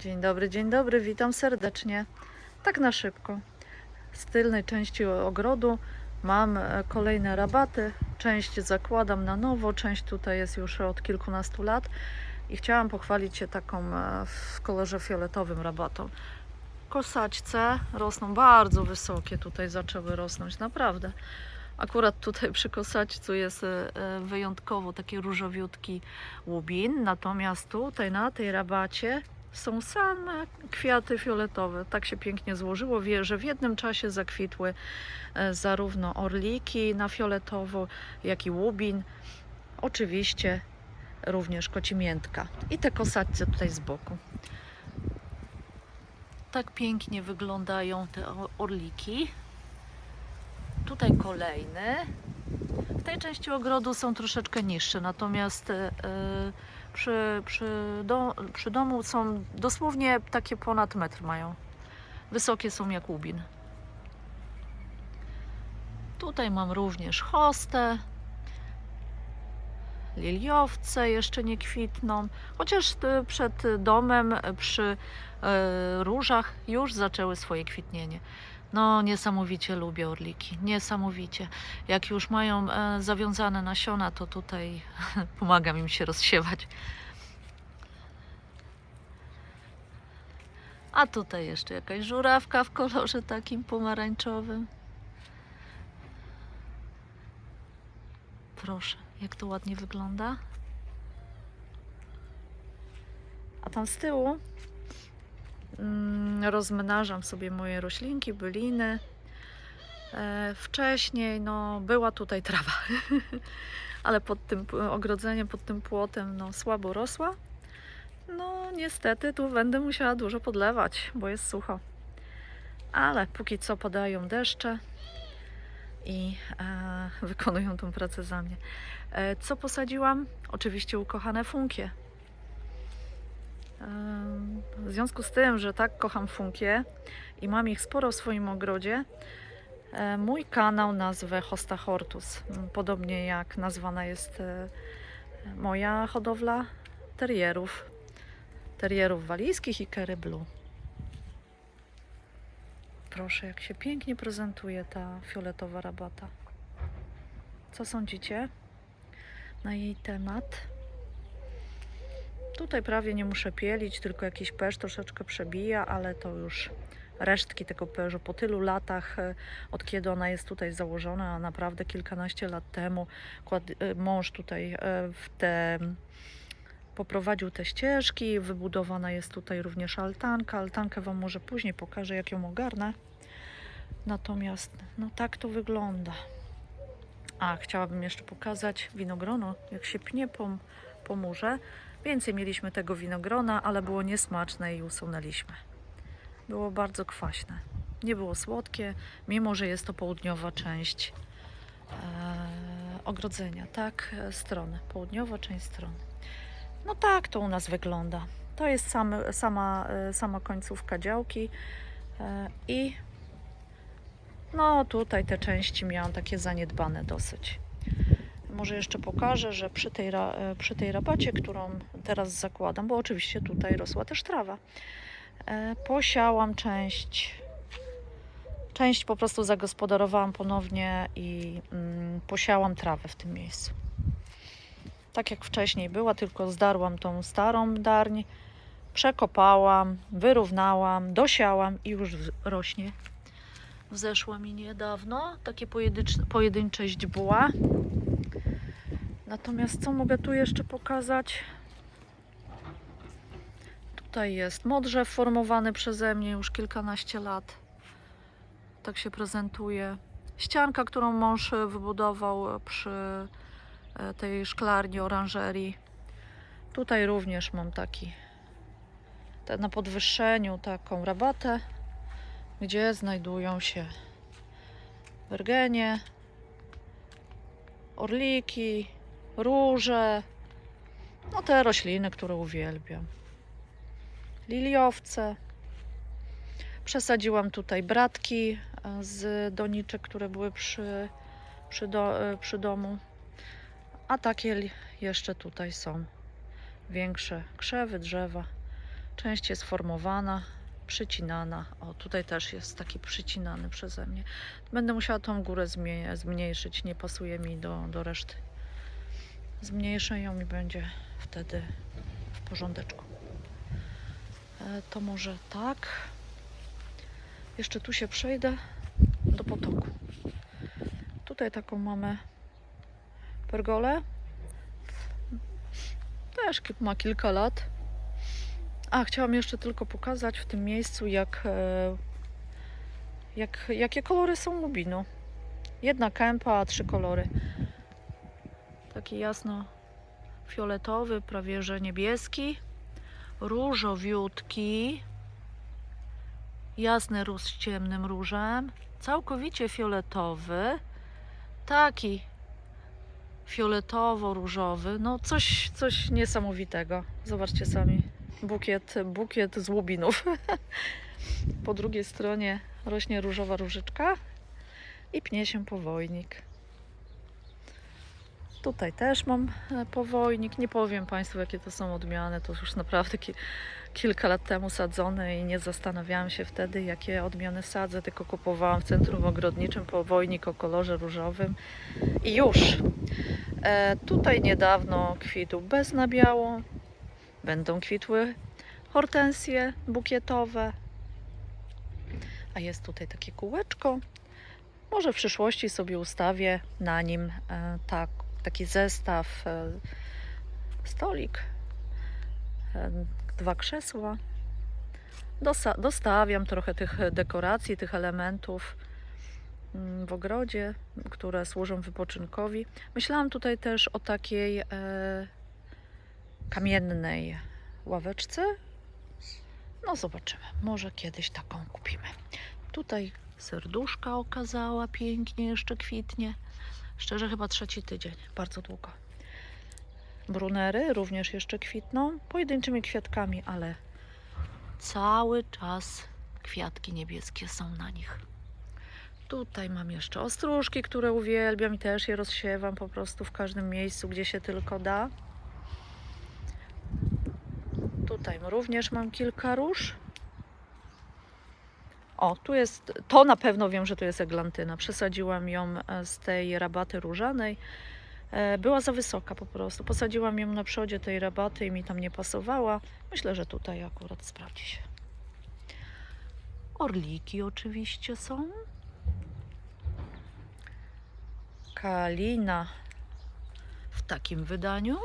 Dzień dobry, witam serdecznie. Tak na szybko. Z tylnej części ogrodu mam kolejne rabaty. Część zakładam na nowo, część tutaj jest już od kilkunastu lat i chciałam pochwalić się taką w kolorze fioletowym rabatą. Kosaćce rosną bardzo wysokie, tutaj zaczęły rosnąć, naprawdę. Akurat tutaj przy kosaćcu jest wyjątkowo taki różowiutki łubin, natomiast tutaj na tej rabacie są same kwiaty fioletowe. Tak się pięknie złożyło, że w jednym czasie zakwitły zarówno orliki na fioletowo, jak i łubin. Oczywiście również kocimiętka i te kosaćce tutaj z boku. Tak pięknie wyglądają te orliki. Tutaj kolejny. W tej części ogrodu są troszeczkę niższe, natomiast przy domu są dosłownie takie ponad metr mają. Wysokie są jak łubin. Tutaj mam również hostę. Liliowce jeszcze nie kwitną, chociaż przed domem przy różach już zaczęły swoje kwitnienie. No niesamowicie lubię orliki, niesamowicie. Jak już mają zawiązane nasiona, to tutaj pomagam im się rozsiewać. A tutaj jeszcze jakaś żurawka w kolorze takim pomarańczowym. Proszę, jak to ładnie wygląda. A tam z tyłu rozmnażam sobie moje roślinki, byliny. Wcześniej była tutaj trawa, ale pod tym ogrodzeniem, pod tym płotem słabo rosła. No niestety tu będę musiała dużo podlewać, bo jest sucho. Ale póki co padają deszcze i wykonują tą pracę za mnie. Co posadziłam? Oczywiście ukochane funkie. W związku z tym, że tak kocham funkie i mam ich sporo w swoim ogrodzie, mój kanał nazwę Hosta Hortus, podobnie jak nazwana jest moja hodowla terierów walijskich i Kerry Blue. Proszę, jak się pięknie prezentuje ta fioletowa rabata. Co sądzicie na jej temat? Tutaj prawie nie muszę pielić, tylko jakiś pesz troszeczkę przebija, ale to już resztki tego perzu po tylu latach, od kiedy ona jest tutaj założona, a naprawdę kilkanaście lat temu mąż tutaj poprowadził te ścieżki, wybudowana jest tutaj również altanka. Altankę Wam może później pokażę, jak ją ogarnę. Natomiast tak to wygląda. A, chciałabym jeszcze pokazać winogrono, jak się pnie po murze. Więcej mieliśmy tego winogrona, ale było niesmaczne i usunęliśmy. Było bardzo kwaśne. Nie było słodkie, mimo że jest to południowa część ogrodzenia, tak, strony. Południowa część strony. No tak to u nas wygląda. To jest sama końcówka działki i tutaj te części miałam takie zaniedbane dosyć. Może jeszcze pokażę, że przy tej rabacie, którą teraz zakładam, bo oczywiście tutaj rosła też trawa, posiałam część po prostu zagospodarowałam ponownie i posiałam trawę w tym miejscu. Tak jak wcześniej była, tylko zdarłam tą starą darń, przekopałam, wyrównałam, dosiałam i już rośnie. Wzeszła mi niedawno takie pojedyncze źdźbła. Natomiast co mogę tu jeszcze pokazać? Tutaj jest modrzew formowany przeze mnie już kilkanaście lat. Tak się prezentuje. Ścianka, którą mąż wybudował przy tej szklarni, oranżerii. Tutaj również mam na podwyższeniu taką rabatę, gdzie znajdują się wergenie, orliki, róże, te rośliny, które uwielbiam. Liliowce. Przesadziłam tutaj bratki z doniczek, które były przy domu. A takie jeszcze tutaj są większe krzewy, drzewa, Część jest formowana, przycinana. O, tutaj też jest taki przycinany przeze mnie. Będę musiała tą górę zmniejszyć, nie pasuje mi do reszty. Zmniejszę ją i będzie wtedy w porządeczku. To może tak. Jeszcze tu się przejdę do potoku. Tutaj taką mamy pergolę. Też ma kilka lat. A, chciałam jeszcze tylko pokazać w tym miejscu, jakie kolory są lubinu. Jedna kępa, a 3 kolory. Taki jasno fioletowy, prawie że niebieski, różowiutki, jasny róż z ciemnym różem, całkowicie fioletowy, taki fioletowo-różowy, no coś niesamowitego. Zobaczcie sami, bukiet z łubinów. Po drugiej stronie rośnie różowa różyczka i pnie się powojnik. Tutaj też mam powojnik. Nie powiem Państwu, jakie to są odmiany. To już naprawdę kilka lat temu sadzone i nie zastanawiałam się wtedy, jakie odmiany sadzę, tylko kupowałam w centrum ogrodniczym powojnik o kolorze różowym i już. Tutaj niedawno kwitł bez nabiału. Będą kwitły hortensje bukietowe. A jest tutaj takie kółeczko. Może w przyszłości sobie ustawię na nim taki zestaw, stolik, 2 krzesła. Dostawiam trochę tych dekoracji, tych elementów w ogrodzie, które służą wypoczynkowi. Myślałam tutaj też o takiej kamiennej ławeczce. No zobaczymy, może kiedyś taką kupimy. Tutaj serduszka okazała, pięknie jeszcze kwitnie. Szczerze chyba 3. tydzień, bardzo długo. Brunery również jeszcze kwitną, pojedynczymi kwiatkami, ale cały czas kwiatki niebieskie są na nich. Tutaj mam jeszcze ostróżki, które uwielbiam i też je rozsiewam po prostu w każdym miejscu, gdzie się tylko da. Tutaj również mam kilka róż. O, tu jest, to na pewno wiem, że to jest eglantyna. Przesadziłam ją z tej rabaty różanej. Była za wysoka po prostu. Posadziłam ją na przodzie tej rabaty i mi tam nie pasowała. Myślę, że tutaj akurat sprawdzi się. Orliki oczywiście są. Kalina w takim wydaniu.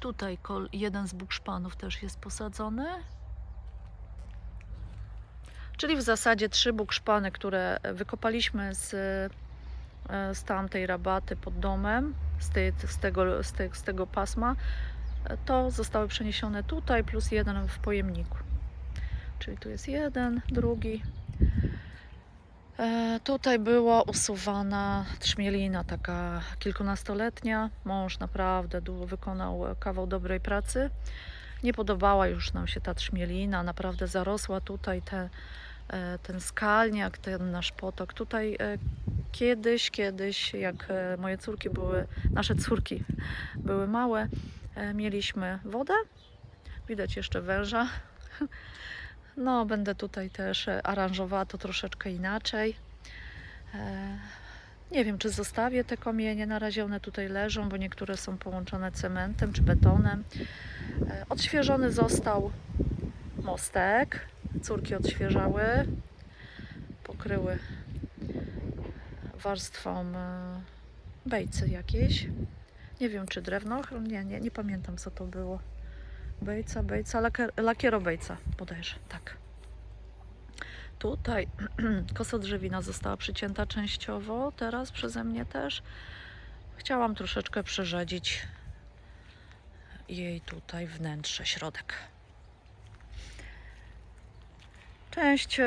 Tutaj jeden z bukszpanów też jest posadzony. Czyli w zasadzie 3 bukszpany, które wykopaliśmy z tamtej rabaty pod domem, z tego pasma, to zostały przeniesione tutaj, plus jeden w pojemniku. Czyli tu jest jeden, drugi. Tutaj była usuwana trzmielina, taka kilkunastoletnia. Mąż naprawdę wykonał kawał dobrej pracy. Nie podobała już nam się ta trzmielina, naprawdę zarosła tutaj ten skalniak, ten nasz potok. Tutaj kiedyś, jak moje córki nasze córki były małe, mieliśmy wodę. Widać jeszcze węża. No, będę tutaj też aranżowała to troszeczkę inaczej. Nie wiem, czy zostawię te kamienie. Na razie one tutaj leżą, bo niektóre są połączone cementem czy betonem. Odświeżony został mostek. Córki odświeżały. Pokryły warstwą bejcy jakiejś. Nie wiem, czy drewno. Nie pamiętam, co to było. Bejca, lakierobejca bodajże, tak. Tutaj kosodrzewina została przycięta częściowo, teraz przeze mnie też. Chciałam troszeczkę przerzedzić jej tutaj wnętrze, środek. Część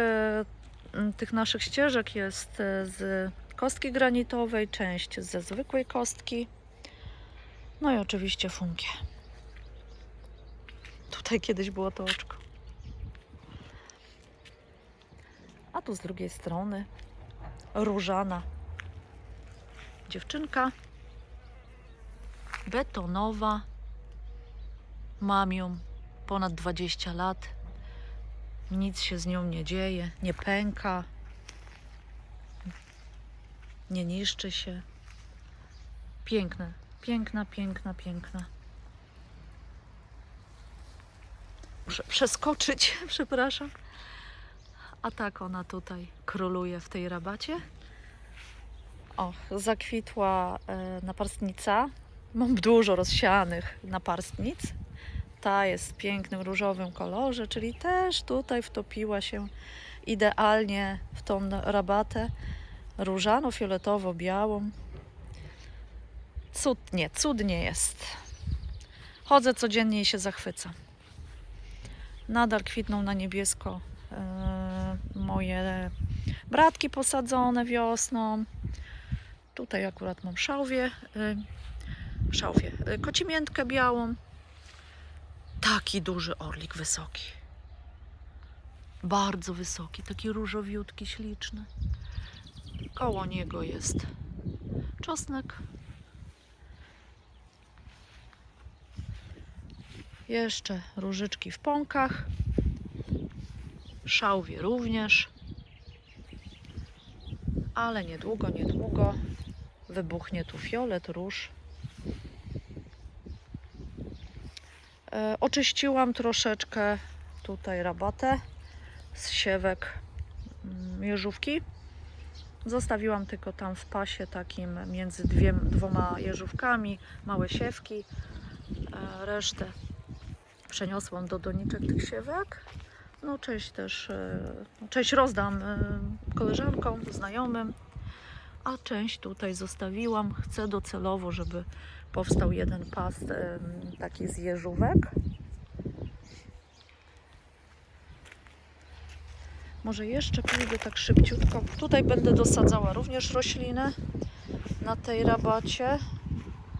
tych naszych ścieżek jest z kostki granitowej, część ze zwykłej kostki. No i oczywiście funkie. Tutaj kiedyś było to oczko. A tu z drugiej strony różana dziewczynka, betonowa. Mam ją ponad 20 lat. Nic się z nią nie dzieje, nie pęka, nie niszczy się. Piękne, piękna, piękna, piękna. Muszę przeskoczyć, przepraszam. A tak ona tutaj króluje w tej rabacie. O, zakwitła naparstnica. Mam dużo rozsianych naparstnic. Ta jest w pięknym różowym kolorze, czyli też tutaj wtopiła się idealnie w tą rabatę różano-fioletowo-białą. Cudnie, cudnie jest. Chodzę codziennie i się zachwycam. Nadal kwitną na niebiesko moje bratki posadzone wiosną. Tutaj akurat mam szałwię, kocimiętkę białą. Taki duży orlik wysoki. Bardzo wysoki, taki różowiutki, śliczny. Koło niego jest czosnek. Jeszcze różyczki w pąkach. Szałwie również. Ale niedługo, niedługo wybuchnie tu fiolet, róż. Oczyściłam troszeczkę tutaj rabatę z siewek jeżówki. Zostawiłam tylko tam w pasie takim między dwoma jeżówkami małe siewki. Resztę przeniosłam do doniczek tych siewek. No część rozdam koleżankom, znajomym, a część tutaj zostawiłam. Chcę docelowo, żeby powstał jeden pas taki z jeżówek. Może jeszcze pójdę tak szybciutko. Tutaj będę dosadzała również rośliny na tej rabacie.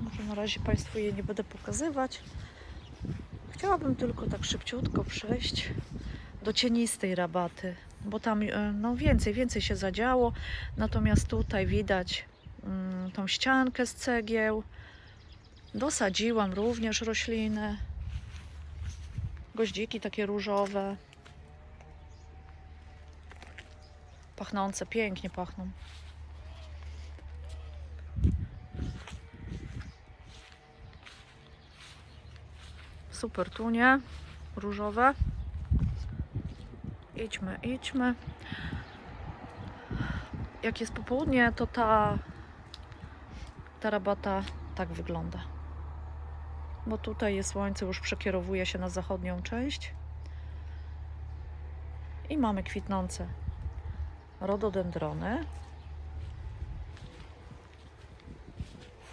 Może na razie Państwu je nie będę pokazywać. Chciałabym tylko tak szybciutko przejść do cienistej rabaty, bo tam no więcej się zadziało. Natomiast tutaj widać tą ściankę z cegieł. Dosadziłam również rośliny. Goździki takie różowe. Pachnące, pięknie pachną. Super tunie różowe. Idźmy. Jak jest popołudnie, to ta rabata tak wygląda. Bo tutaj jest słońce, już przekierowuje się na zachodnią część. I mamy kwitnące rododendrony,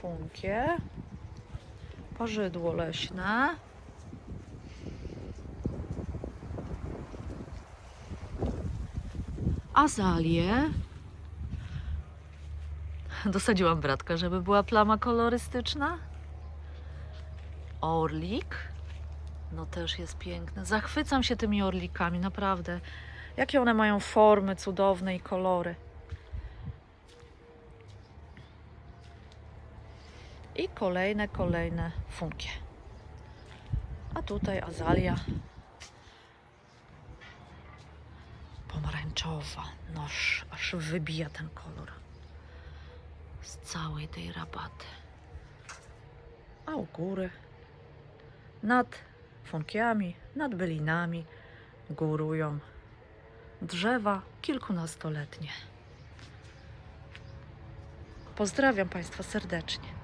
funkie, parzydło leśne, azalie. Dosadziłam bratka, żeby była plama kolorystyczna. Orlik. No też jest piękny. Zachwycam się tymi orlikami, naprawdę. Jakie one mają formy cudowne i kolory. I kolejne funkie. A tutaj azalia pomarańczowa. No aż wybija ten kolor z całej tej rabaty. A u góry nad funkiami, nad bylinami górują drzewa kilkunastoletnie. Pozdrawiam Państwa serdecznie.